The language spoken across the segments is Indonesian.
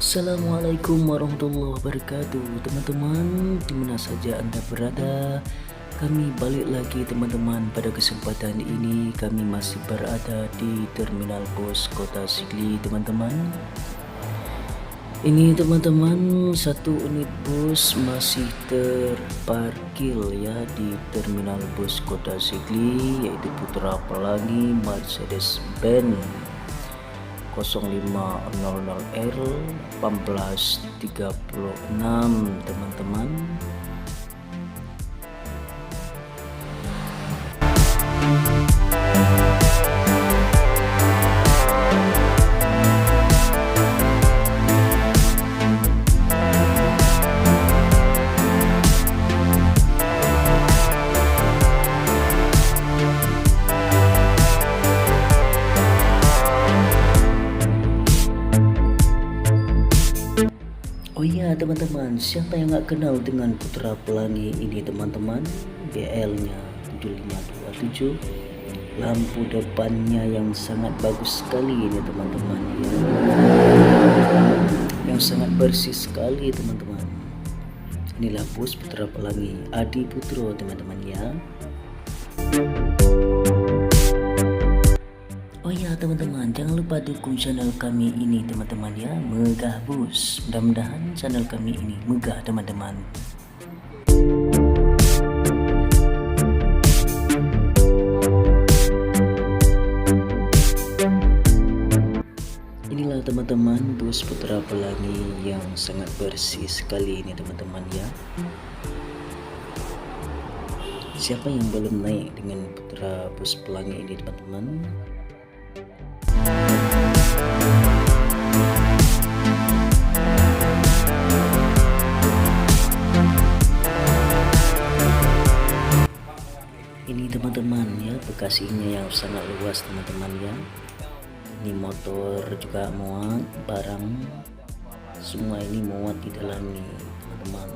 Assalamualaikum warahmatullahi wabarakatuh. Teman-teman, dimana saja Anda berada, kami balik lagi teman-teman. Pada kesempatan ini kami masih berada di Terminal Bus Kota Sigli teman-teman. Ini teman-teman, satu unit bus masih terparkir ya di Terminal Bus Kota Sigli, yaitu Putra Pelangi Mercedes-Benz 0500R 1836 teman-teman. Oh iya teman-teman, siapa yang gak kenal dengan Putra Pelangi ini teman-teman? BL-nya 7527, lampu depannya yang sangat bagus sekali ini teman-teman ya, yang sangat bersih sekali teman-teman. Inilah bus Putra Pelangi Adi Putro teman-teman ya. Oh ya teman-teman, jangan lupa dukung channel kami ini teman-teman ya, Megah Bus. Mudah-mudahan channel kami ini megah teman-teman. Inilah teman-teman bus Putra Pelangi yang sangat bersih sekali ini teman-teman ya. Siapa yang belum naik dengan Putra Bus Pelangi ini teman-teman? Ini teman-teman ya, bagasinya yang sangat luas teman-teman ya. Ini motor juga muat, barang semua ini muat di dalam nih teman-teman.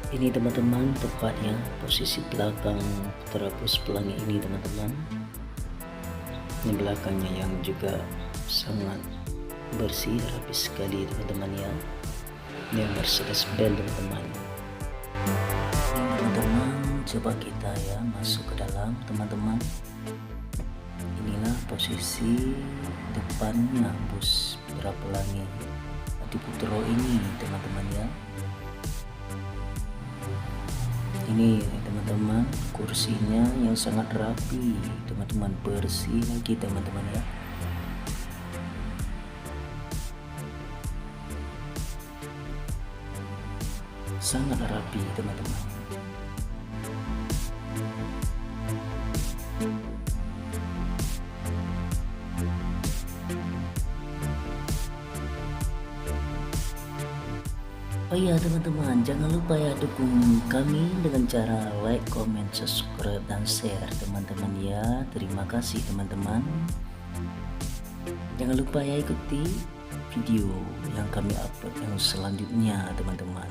Ini teman-teman tepatnya posisi belakang Putra Bus Pelangi ini teman-teman. Ini belakangnya yang juga sangat bersih, rapi sekali teman-teman ya. Ini Mercedes-Benz teman-teman. Ini teman-teman, coba kita ya masuk ke dalam teman-teman. Inilah posisi depannya bus Putra Pelangi Adi Putro ini teman-teman ya. Ini teman-teman, kursinya yang sangat rapi teman-teman, bersih lagi teman-teman ya. Sangat rapi teman-teman. Oh iya teman-teman, jangan lupa ya dukung kami dengan cara like, comment, subscribe, dan share teman-teman ya. Terima kasih teman-teman. Jangan lupa ya ikuti video yang kami upload yang selanjutnya teman-teman.